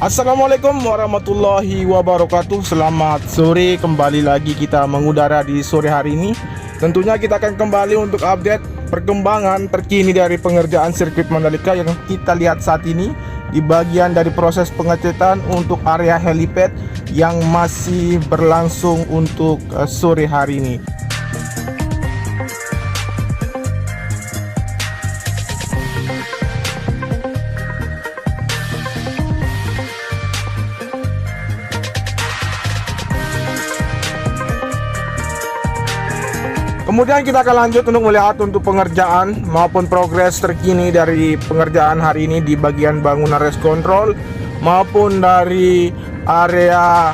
Assalamualaikum warahmatullahi wabarakatuh. Selamat sore, kembali lagi kita mengudara di sore hari ini. Tentunya kita akan kembali untuk update perkembangan terkini dari pengerjaan sirkuit Mandalika yang kita lihat saat ini di bagian dari proses pengecetan untuk area helipad yang masih berlangsung untuk sore hari ini. Kemudian kita akan lanjut untuk melihat untuk pengerjaan maupun progres terkini dari pengerjaan hari ini di bagian bangunan race control maupun dari area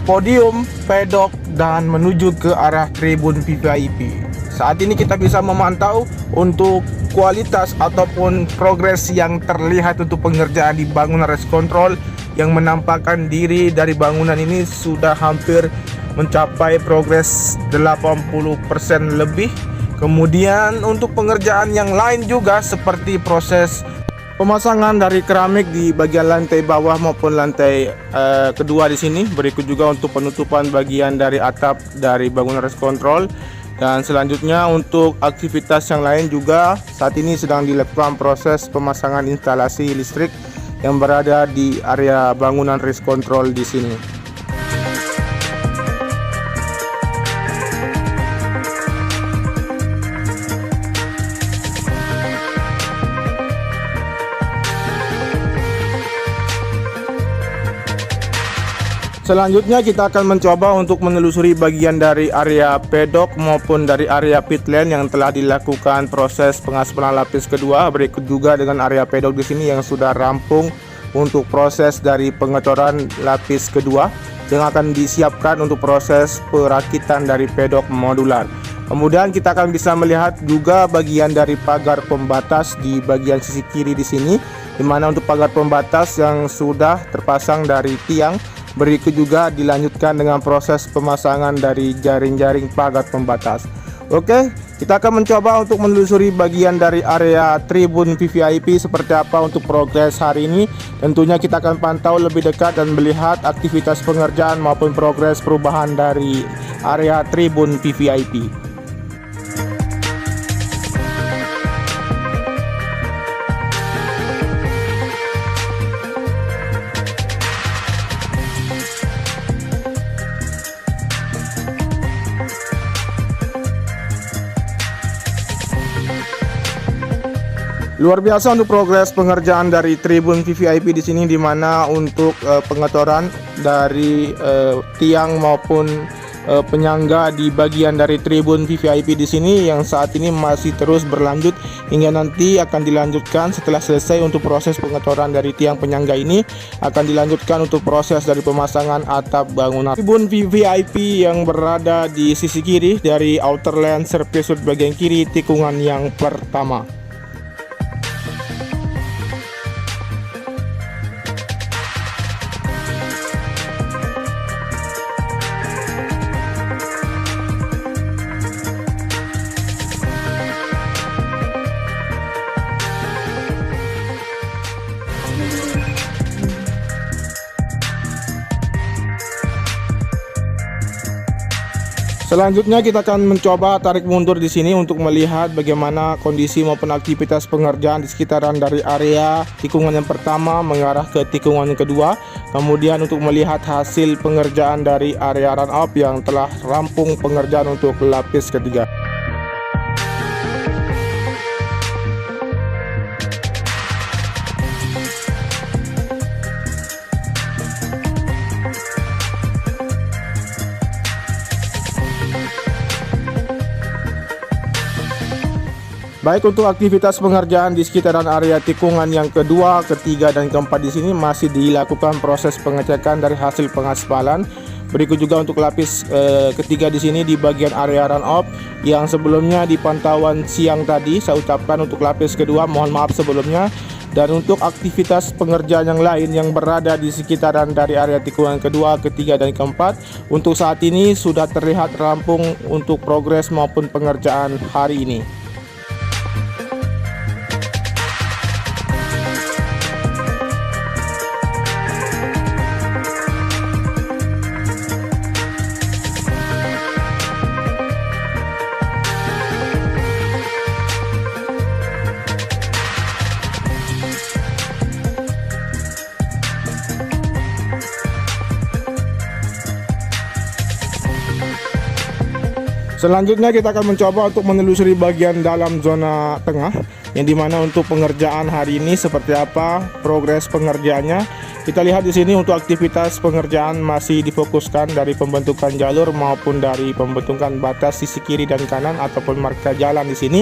podium, pedok, dan menuju ke arah tribun VIP. Saat ini kita bisa memantau untuk kualitas ataupun progres yang terlihat untuk pengerjaan di bangunan race control yang menampakkan diri dari bangunan ini sudah hampir mencapai progres 80% lebih. Kemudian untuk pengerjaan yang lain juga seperti proses pemasangan dari keramik di bagian lantai bawah maupun lantai kedua di sini. Berikut juga untuk penutupan bagian dari atap dari bangunan race control. Dan selanjutnya untuk aktivitas yang lain juga saat ini sedang dilakukan proses pemasangan instalasi listrik yang berada di area bangunan race control di sini. Selanjutnya kita akan mencoba untuk menelusuri bagian dari area pedok maupun dari area pit lane yang telah dilakukan proses pengaspalan lapis kedua. Berikut juga dengan area pedok di sini yang sudah rampung untuk proses dari pengecoran lapis kedua yang akan disiapkan untuk proses perakitan dari pedok modular. Kemudian kita akan bisa melihat juga bagian dari pagar pembatas di bagian sisi kiri di sini, di mana untuk pagar pembatas yang sudah terpasang dari tiang. Berikut juga dilanjutkan dengan proses pemasangan dari jaring-jaring pagar pembatas. Oke, kita akan mencoba untuk menelusuri bagian dari area tribun VVIP seperti apa untuk progres hari ini. Tentunya kita akan pantau lebih dekat dan melihat aktivitas pengerjaan maupun progres perubahan dari area tribun VVIP. Luar biasa untuk progres pengerjaan dari tribun VVIP di sini, di mana untuk pengecoran dari tiang maupun penyangga di bagian dari tribun VVIP di sini yang saat ini masih terus berlanjut hingga nanti akan dilanjutkan setelah selesai untuk proses pengecoran dari tiang penyangga ini, akan dilanjutkan untuk proses dari pemasangan atap bangunan. Tribun VVIP yang berada di sisi kiri dari outer lane service bagian kiri tikungan yang pertama. Selanjutnya kita akan mencoba tarik mundur di sini untuk melihat bagaimana kondisi maupun aktivitas pengerjaan di sekitaran dari area tikungan yang pertama mengarah ke tikungan yang kedua. Kemudian untuk melihat hasil pengerjaan dari area run up yang telah rampung pengerjaan untuk lapis ketiga. Baik, untuk aktivitas pengerjaan di sekitaran area tikungan yang kedua, ketiga, dan keempat di sini masih dilakukan proses pengecekan dari hasil pengaspalan. Berikut juga untuk lapis ketiga di sini di bagian area run off yang sebelumnya di pantauan siang tadi saya ucapkan untuk lapis kedua mohon maaf sebelumnya. Dan untuk aktivitas pengerjaan yang lain yang berada di sekitaran dari area tikungan kedua, ketiga, dan keempat, untuk saat ini sudah terlihat rampung untuk progres maupun pengerjaan hari ini. Selanjutnya kita akan mencoba untuk menelusuri bagian dalam zona tengah, yang dimana untuk pengerjaan hari ini seperti apa progres pengerjaannya. Kita lihat di sini untuk aktivitas pengerjaan masih difokuskan dari pembentukan jalur maupun dari pembentukan batas sisi kiri dan kanan ataupun marka jalan di sini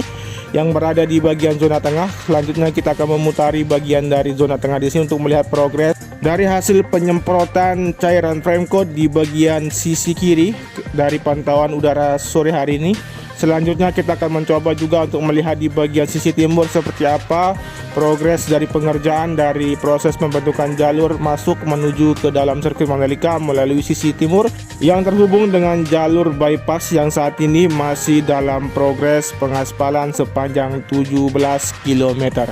yang berada di bagian zona tengah. Selanjutnya kita akan memutari bagian dari zona tengah di sini untuk melihat progres dari hasil penyemprotan cairan frame coat di bagian sisi kiri dari pantauan udara sore hari ini. Selanjutnya kita akan mencoba juga untuk melihat di bagian sisi timur seperti apa progres dari pengerjaan dari proses pembentukan jalur masuk menuju ke dalam sirkuit Mandalika melalui sisi timur yang terhubung dengan jalur bypass yang saat ini masih dalam progres pengaspalan sepanjang 17 km.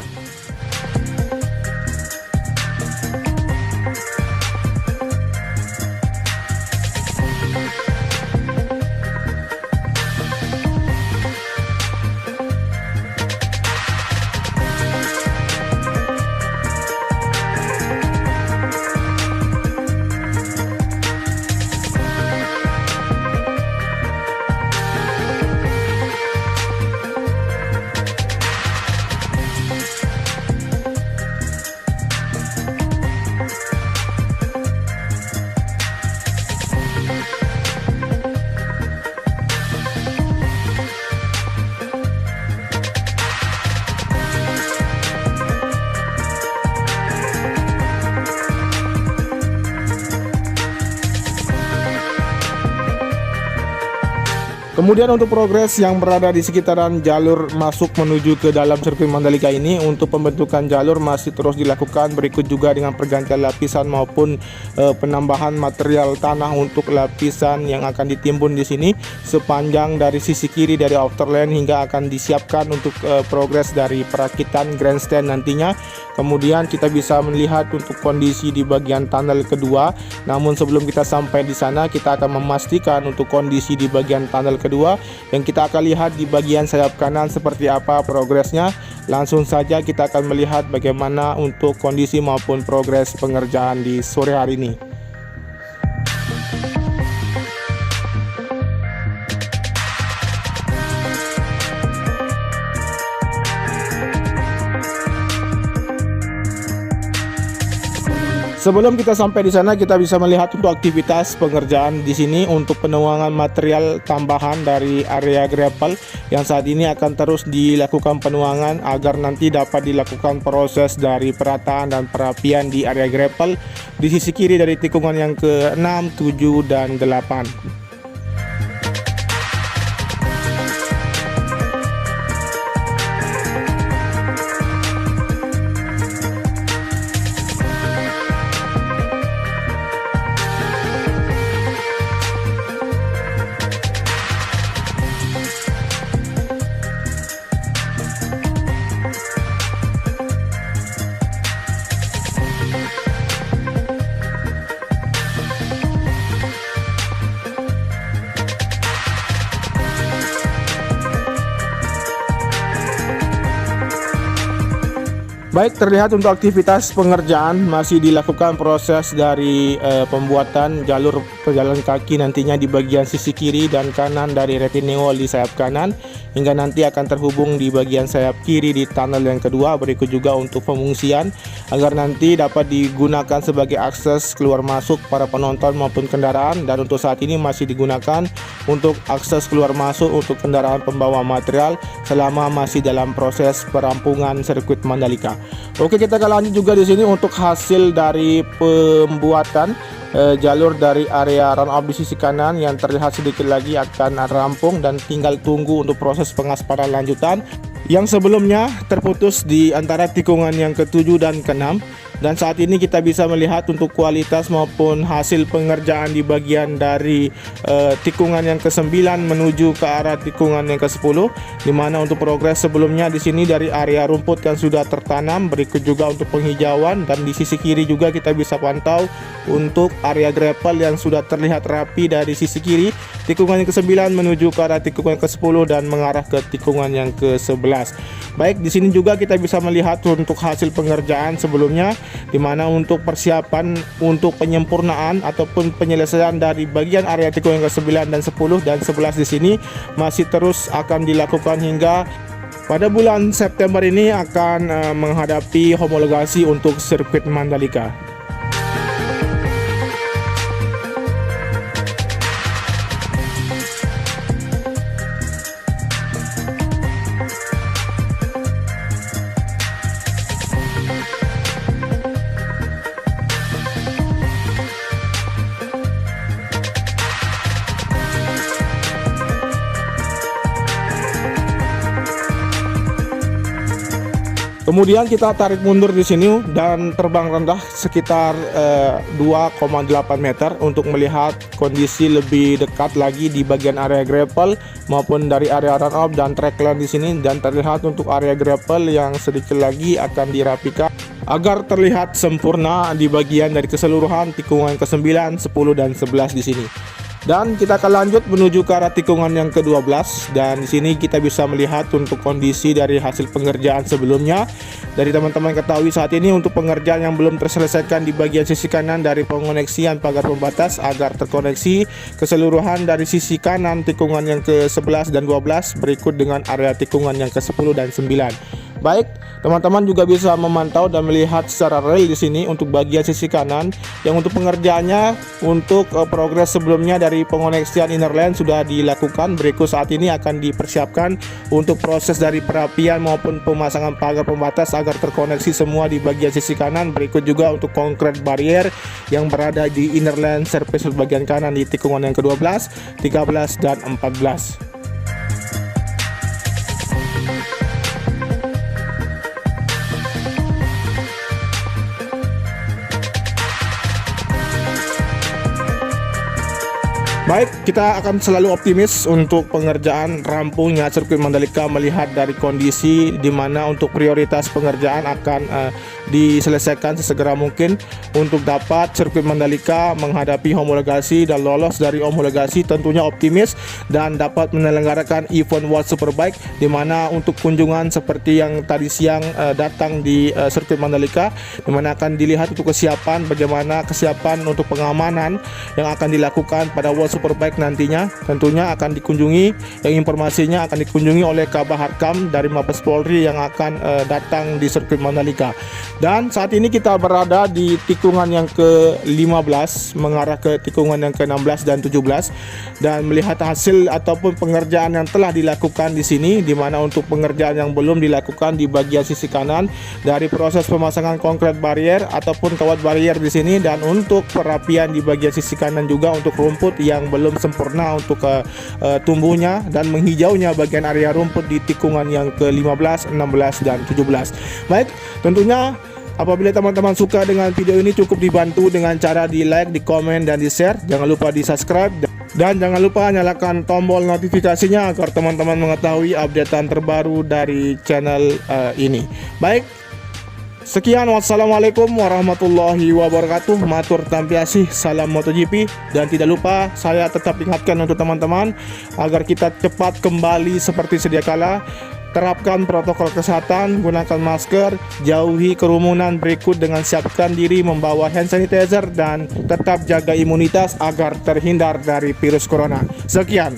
Kemudian untuk progres yang berada di sekitaran jalur masuk menuju ke dalam sirkuit Mandalika ini, untuk pembentukan jalur masih terus dilakukan, berikut juga dengan pergantian lapisan maupun penambahan material tanah untuk lapisan yang akan ditimbun di sini sepanjang dari sisi kiri dari outer lane hingga akan disiapkan untuk progres dari perakitan grandstand nantinya. Kemudian kita bisa melihat untuk kondisi di bagian tunnel kedua. Namun sebelum kita sampai di sana, kita akan memastikan untuk kondisi di bagian tunnel kedua yang kita akan lihat di bagian sayap kanan seperti apa progresnya. Langsung saja kita akan melihat bagaimana untuk kondisi maupun progres pengerjaan di sore hari ini. Sebelum kita sampai di sana, kita bisa melihat untuk aktivitas pengerjaan di sini untuk penuangan material tambahan dari area gravel yang saat ini akan terus dilakukan penuangan agar nanti dapat dilakukan proses dari perataan dan perapian di area gravel di sisi kiri dari tikungan yang ke-6, 7, dan 8. Baik, terlihat untuk aktivitas pengerjaan masih dilakukan proses dari pembuatan jalur pejalan kaki nantinya di bagian sisi kiri dan kanan dari retaining wall di sayap kanan hingga nanti akan terhubung di bagian sayap kiri di tunnel yang kedua. Berikut juga untuk pengungsian agar nanti dapat digunakan sebagai akses keluar masuk para penonton maupun kendaraan, dan untuk saat ini masih digunakan untuk akses keluar masuk untuk kendaraan pembawa material selama masih dalam proses perampungan sirkuit Mandalika. Oke, kita akan lanjut juga di sini untuk hasil dari pembuatan jalur dari area run off di sisi kanan yang terlihat sedikit lagi akan rampung dan tinggal tunggu untuk proses pengaspalan lanjutan. yang sebelumnya terputus di antara tikungan yang ke-7 dan ke-6. Dan saat ini kita bisa melihat untuk kualitas maupun hasil pengerjaan di bagian dari tikungan yang ke-9 menuju ke arah tikungan yang ke-10, di mana untuk progres sebelumnya di sini dari area rumput yang sudah tertanam, berikut juga untuk penghijauan, dan di sisi kiri juga kita bisa pantau untuk area gravel yang sudah terlihat rapi dari sisi kiri tikungan yang ke-9 menuju ke arah tikungan ke-10 dan mengarah ke tikungan yang ke-11. Baik, di sini juga kita bisa melihat untuk hasil pengerjaan sebelumnya, di mana untuk persiapan untuk penyempurnaan ataupun penyelesaian dari bagian area tikungan ke-9 dan 10 dan 11 di sini masih terus akan dilakukan hingga pada bulan September ini akan menghadapi homologasi untuk sirkuit Mandalika. Kemudian kita tarik mundur di sini dan terbang rendah sekitar 2,8 meter untuk melihat kondisi lebih dekat lagi di bagian area gravel maupun dari area run off dan track line di sini, dan terlihat untuk area gravel yang sedikit lagi akan dirapikan agar terlihat sempurna di bagian dari keseluruhan tikungan ke-9, 10 dan 11 di sini. Dan kita akan lanjut menuju ke arah tikungan yang ke-12, dan di sini kita bisa melihat untuk kondisi dari hasil pengerjaan sebelumnya. Dari teman-teman ketahui saat ini untuk pengerjaan yang belum terselesaikan di bagian sisi kanan dari pengoneksian pagar pembatas agar terkoneksi keseluruhan dari sisi kanan tikungan yang ke-11 dan 12 berikut dengan area tikungan yang ke-10 dan 9. Baik, teman-teman juga bisa memantau dan melihat secara real di sini untuk bagian sisi kanan yang untuk pengerjaannya untuk progres sebelumnya dari pengoneksian inner line sudah dilakukan. Berikut saat ini akan dipersiapkan untuk proses dari perapian maupun pemasangan pagar pembatas agar terkoneksi semua di bagian sisi kanan. Berikut juga untuk concrete barrier yang berada di inner line surface bagian kanan di tikungan yang ke-12, 13 dan 14. Baik, kita akan selalu optimis untuk pengerjaan rampungnya sirkuit Mandalika melihat dari kondisi di mana untuk prioritas pengerjaan akan diselesaikan sesegera mungkin untuk dapat sirkuit Mandalika menghadapi homologasi dan lolos dari homologasi. Tentunya optimis dan dapat menyelenggarakan event World Superbike, di mana untuk kunjungan seperti yang tadi siang datang di sirkuit Mandalika, di mana akan dilihat untuk kesiapan, bagaimana kesiapan untuk pengamanan yang akan dilakukan pada World Superbike nantinya. Tentunya akan dikunjungi, yang informasinya akan dikunjungi oleh Kabah Harkam dari Mabes Polri yang akan datang di sirkuit Mandalika. Dan saat ini kita berada di tikungan yang ke-15 mengarah ke tikungan yang ke-16 dan 17, dan melihat hasil ataupun pengerjaan yang telah dilakukan di sini, di mana untuk pengerjaan yang belum dilakukan di bagian sisi kanan dari proses pemasangan konkret barrier ataupun kawat barrier di sini, dan untuk perapian di bagian sisi kanan juga untuk rumput yang belum sempurna untuk tumbuhnya dan menghijaunya bagian area rumput di tikungan yang ke-15, 16 dan 17. Baik, tentunya apabila teman-teman suka dengan video ini cukup dibantu dengan cara di like, di komen dan di share. Jangan lupa di subscribe dan jangan lupa nyalakan tombol notifikasinya agar teman-teman mengetahui updatean terbaru dari channel ini. Baik, sekian, wassalamualaikum warahmatullahi wabarakatuh. Matur tampiasih, salam MotoGP. Dan tidak lupa saya tetap ingatkan untuk teman-teman agar kita cepat kembali seperti sedia kala. Terapkan protokol kesehatan, gunakan masker, jauhi kerumunan, berikut dengan siapkan diri membawa hand sanitizer dan tetap jaga imunitas agar terhindar dari virus corona. Sekian.